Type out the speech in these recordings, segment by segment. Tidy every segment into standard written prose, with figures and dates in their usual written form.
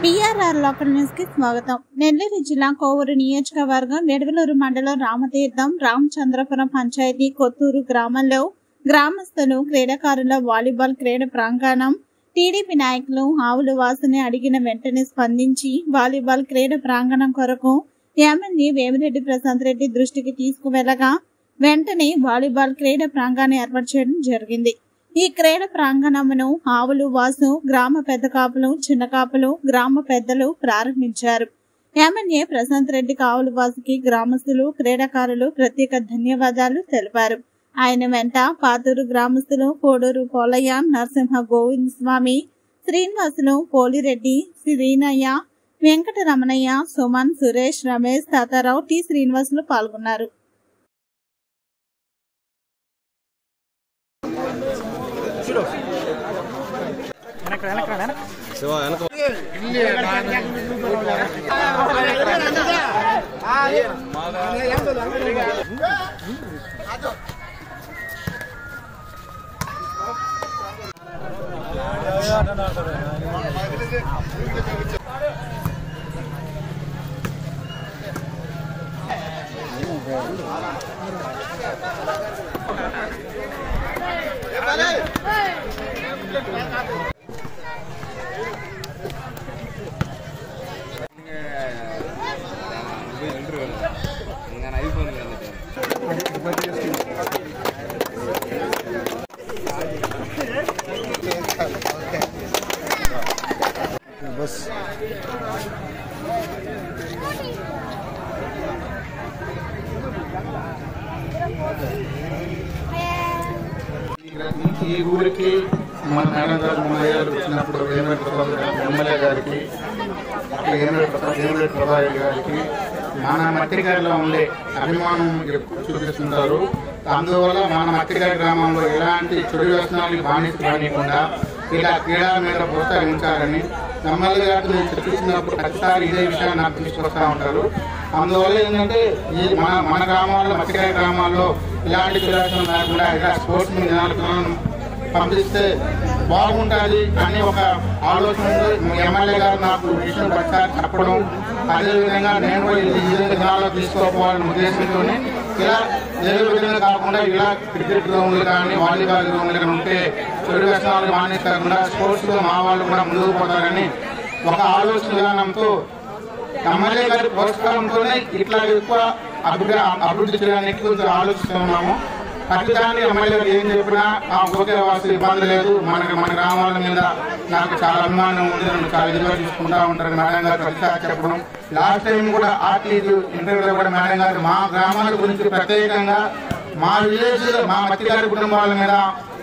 PRR local news కి స్వాగతం. నెల్లూరు జిల్లా కోవూరు నియోజకవర్గం వెడవలూరు మండలం రామతీర్థం రామచంద్రపురం పంచాయతీ కొత్తూరు గ్రామంలో గ్రామస్తులు క్రీడాకారుల వాలీబాల్ క్రీడ ప్రాంగణం టీడీపీ నాయకులు ఆవుల వాసుని అడిగిన వెంటనే స్పందించి వాలీబాల్ క్రీడ ప్రాంగణం కొరకు ఎమ్మెల్యే వేమిరెడ్డి ప్రశాంత్ రెడ్డి దృష్టికి తీసుకువెళ్లగా వెంటనే వాలీబాల్ క్రీడ ప్రాంగణాన్ని ఏర్పాటు చేయడం జరిగింది. ఈ క్రీడ ప్రాంగణమును ఆవులు వాసు గ్రామ పెద్ద కాపులు చిన్న కాపులు గ్రామ పెద్దలు ప్రారంభించారు. ఎమ్మెల్యే ప్రశాంత్ రెడ్డి ఆవుల వాసుకి గ్రామస్తులు క్రీడాకారులు ప్రత్యేక ధన్యవాదాలు తెలిపారు. ఆయన వెంట పాతూరు గ్రామస్తులు కోడూరు పోలయ్య నరసింహ గోవింద స్వామి శ్రీనివాసులు పోలిరెడ్డి శ్రీనయ్య వెంకటరమణయ్య సుమన్ సురేష్ రమేష్ తాతారావు టి శ్రీనివాసులు పాల్గొన్నారు. ఈ ఊరికి మన మేడం గారు ముందయ్యారు వచ్చినప్పుడు ఎమ్మెల్యే గారికి వేమిరెడ్డి ప్రభాకర్ గారికి మన మట్టిగారిలో ఉండే అభిమానం చూపిస్తుంటారు. అందువల్ల మన మట్టిగారి గ్రామంలో ఎలాంటి చెడు వ్యసనాలు బానిస కానికుండా ఇలా క్రీడా మీద ప్రోత్సహించాలని ఎమ్మెల్యే గారిని చర్చించినప్పుడు ప్రతిసారి ఇదే విషయాన్ని నాకు తీసుకొస్తా ఉంటారు. అందువల్ల ఏంటంటే ఈ మన గ్రామాల్లో మట్టిగారి గ్రామాల్లో ఇలాంటి క్రీడాశనం లేకుండా ఇలా స్పోర్ట్స్ జనాలను పంపిస్తే బాగుంటుంది అని ఒక ఆలోచన ఎమ్మెల్యే గారు నాకు విషయం ప్రచారం చెప్పడం, అదేవిధంగా నేను కూడా ఈ జనాల్లో తీసుకోపోవాలని ఉద్దేశంతో ఇలా ఏ విధంగా కాకుండా ఇలా క్రికెట్ గ్రౌండ్లు కానీ వాలీబాల్ గ్రౌండ్లు కానీ ఉంటే చెడు వ్యసనాలు మానేస్తాకుండా స్పోర్ట్స్లో మా వాళ్ళు కూడా ముందుకు పోతారని ఒక ఆలోచన విధానంతో ఎమ్మెల్యే గారి ప్రోత్సాహంతోనే ఇట్లా ఎక్కువ అభివృద్ధి చేయడానికి కొంచెం ఆలోచిస్తున్నాము. ప్రతిదాన్ని ఎమ్మెల్యే గారు ఏం చెప్పినా ఓకే వాసు ఇబ్బంది లేదు, మన గ్రామాల మీద నాకు చాలా అభిమానం ఉంది, నన్ను చాలా ఇదిగా చూసుకుంటా ఉంటారు మేడం గారు ప్రతిసారి చెప్పడం. లాస్ట్ టైం కూడా ఆర్టీజీ ఇంటర్వ్యూలో కూడా మేడం గారు మా గ్రామాల గురించి ప్రత్యేకంగా మా విలేజ్ మా మత్తిగారి కుటుంబాల మీద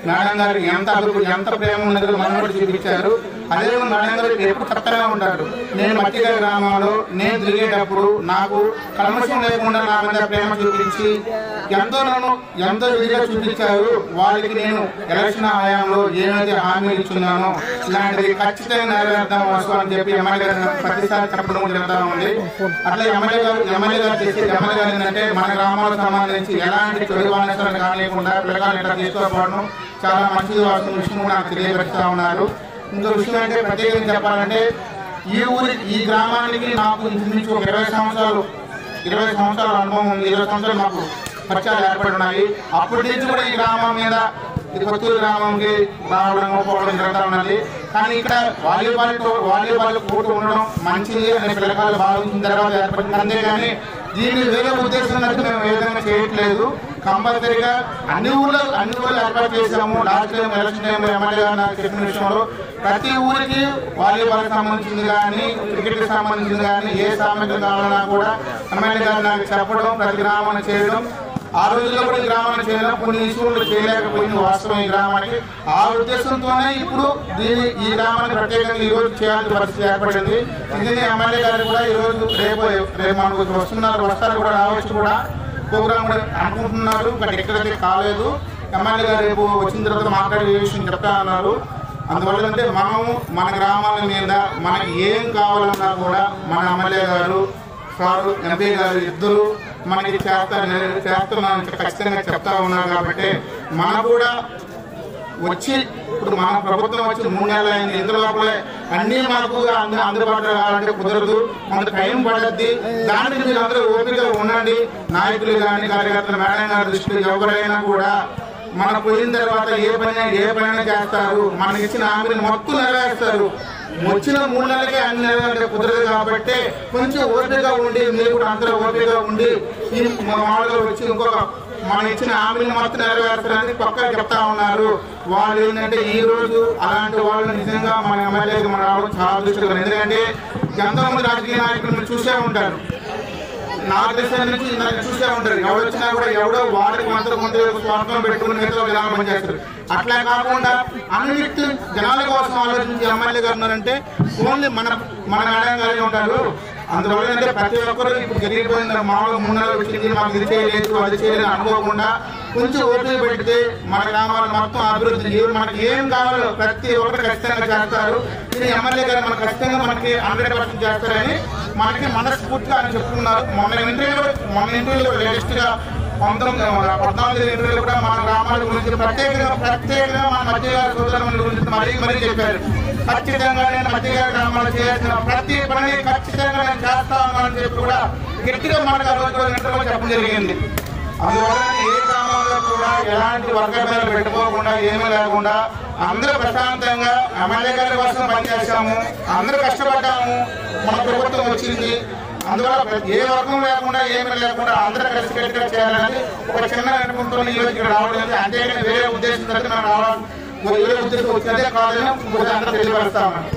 మేడం గారు ఎంత ప్రేమ ఉన్నదో మనం కూడా చూపించారు. అదేవిధంగా మేడం గారు ఎప్పుడు చెప్తానే ఉంటారు, నేను మట్టిగారి గ్రామంలో నేను తిరిగేటప్పుడు నాకు కల్మషం లేకుండా నా మీద ప్రేమ చూపించి ఎంతో విధిగా చూపించారు. వాళ్ళకి నేను ఎలక్షన్ హయాంలో ఏమైతే హామీ ఇచ్చున్నానో ఇలాంటిది ఖచ్చితంగా నెరవేర్దాం వస్తు అని చెప్పి ఎమ్మెల్యే గారు ప్రతిసారి చెప్పడం జరుగుతూ ఉంది. అట్లా ఎమ్మెల్యే గారు చేసే ఎమ్మెల్యే గారు ఏంటంటే మన గ్రామాలకు సంబంధించి ఎలాంటి చెడు వాణిజ్యాలు కానివ్వకుండా పిల్లగాలు ఇట్లా తీసుకోకపోవడం చాలా మంచిది వాస్తవ విషయం నాకు తెలియపరుస్తూ ఉన్నారు. ఇంకో విషయం అంటే ప్రత్యేకంగా చెప్పాలంటే ఈ గ్రామానికి నాకు ఇంచుమించు ఒక 20 సంవత్సరాల అనుభవం ఉంది. 20 సంవత్సరాలు మాకు పరిచయాలు ఏర్పడి ఉన్నాయి. అప్పటి నుంచి కూడా ఈ గ్రామం మీద ఇది కొత్తూరు గ్రామంకి రావడం పోవడం జరుగుతూ ఉన్నది. కానీ ఇక్కడ వాలీబాల్ కోర్టు ఉండడం మంచిది అనే పిల్లకాయలు భావించిన తర్వాత ఏర్పడింది. అంతేగాని దీన్ని వేరే ఉద్దేశం మేము ఏ విధంగా చేయట్లేదు. కంపల్సరీగా అన్ని ఊళ్ళో ఏర్పాటు చేశాము. లాస్ట్ టైం ఎలక్షన్ టైంలో ఎమ్మెల్యే గారు నాకు చెప్పిన విషయంలో ప్రతి ఊరికి వాలీబాల్కి సంబంధించింది కానీ క్రికెట్కి సంబంధించింది కానీ ఏ సామగ్రి కావాలన్నా కూడా ఎమ్మెల్యే గారు నాకు చెప్పడం, ప్రతి గ్రామాన్ని చేయడం. ఆ రోజుల్లో కూడా ఈ గ్రామాన్ని చేయడం కొన్ని ఇష్యూలు చేయలేకపోయింది వాస్తవం ఈ గ్రామానికి. ఆ ఉద్దేశంతోనే ఇప్పుడు ఈ గ్రామానికి ప్రత్యేకంగా ఈ రోజు చేయాల్సిన పరిస్థితి ఏర్పడింది. ఎందుకంటే ఎమ్మెల్యే గారు కూడా ఈ రోజు రేపు మనకు వస్తారు కూడా రావచ్చు కూడా ప్రోగ్రామ్ కూడా అనుకుంటున్నారు. బట్ ఎక్కడైతే కాలేదు. ఎమ్మెల్యే గారు రేపు వచ్చిన తర్వాత మాట్లాడే విషయం చెప్తా అన్నారు. అందువల్ల అంటే మనము మన గ్రామాల మీద మనకి ఏం కావాలన్నా కూడా మన ఎమ్మెల్యే గారు సారు ఎంపీ గారు ఇద్దరు మనకి చేస్తున్నా ఖచ్చితంగా చెప్తా ఉన్నారు. కాబట్టి మన కూడా వచ్చి ఇప్పుడు మన ప్రభుత్వం వచ్చి 3 నెలలు అయింది. ఇంత లోపలే అన్ని మనకు అందుబాటులో రావాలంటే కుదరదు, కొంత టైం పడద్ది. దానికి మీరు అందరూ ఓపికగా ఉండండి. నాయకులు కానీ కార్యకర్తలు మేడం గారి దృష్టిలో ఎవరైనా కూడా మన పోయిన తర్వాత ఏ పనైనా చేస్తారు, మనకి ఇచ్చిన హామీని మొత్తం నెరవేరుస్తారు. వచ్చిన 3 నెలలకే అన్ని నెరవేరే కుదరదు కాబట్టి కొంచెం ఓపికగా ఉండి, మీరు కూడా అందరూ ఓపికగా ఉండి ఈ మామూలుగా వచ్చి ఇంకొక మన ఇచ్చిన హామీని మొత్తం నెరవేరుతారని పక్కగా చెప్తా ఉన్నారు. వాళ్ళు ఏంటంటే ఈ రోజు అలాంటి వాళ్ళు నిజంగా మన ఎమ్మెల్యేకి మనం రావడం చాలా అదృష్టం. ఎందుకంటే ఎంతోమంది రాజకీయ నాయకులు మీరు చూసే ఉంటారు, నాకు తెలిసిన నుంచి చూసే ఉంటారు. ఎవరు వచ్చినా కూడా ఎవడో వారికి మాత్రం కొంత స్వార్థం పెట్టుకుని మిగతా జనాలు పనిచేస్తారు. అట్లా కాకుండా అన్నిటి జనాల కోసం ఆలోచించి ఎమ్మెల్యే గారు ఉన్నారంటే ఓన్లీ మన మేడం గారే ఉంటారు. అందువల్ల ఏంటంటే ప్రతి ఒక్కరు ఇప్పుడు జరిగిపోయింది మామూలు 3 నెలలు వచ్చింది, మాకు ఇది చేయలేదు అది చేయలేదు అనుకోకుండా కొంచెం ఓపిక పెడితే మన గ్రామాలు మొత్తం అభివృద్ధి మనకి ఏం కావాలో ప్రతి ఒక్కరు ఖచ్చితంగా చేస్తారు. ఇది ఎమ్మెల్యే గారు మనకు ఖచ్చితంగా మనకి 100% చేస్తారని మనకి మనస్ఫూర్తిగా అని చెప్పుకున్నారు. మొన్న ఇంటర్వ్యూలో లేటెస్ట్ గా 14 ఇంటర్వ్యూలో కూడా మన గ్రామాల గురించి ప్రత్యేకంగా మన మధ్య గారి సోదరుల గురించి మరీ చెప్పారు. ఖచ్చితంగా నేను మధ్య గారి గ్రామాలు చేయాల్సిన ప్రతి పని ఖచ్చితంగా నేను చేస్తానని చెప్పి కూడా గట్టిగా మనకు ఆ రోజు ఇంటర్వ్యూలో చెప్పడం జరిగింది. అందువల్ల ఏ గ్రామంలో కూడా ఎలాంటి వర్గభేదాలు పెట్టుకోకుండా ఏమీ లేకుండా అందరూ ప్రశాంతంగా ఎమ్మెల్యే గారి కోసం పనిచేసాము, అందరూ కష్టపడ్డాము, మన ప్రభుత్వం వచ్చింది. అందువల్ల ఏ వర్గం లేకుండా ఏమీ లేకుండా అందరూ కలిసికట్టుగా చేయాలని ఒక చిన్న అనుకుంటున్న ఈ రోజు ఇక్కడ రావడం. అంతేగాని వేరే ఉద్దేశంతో మనం రావాలి, వేరే ఉద్దేశం వచ్చినదే కాదని అందరూ తెలియపరుస్తామని.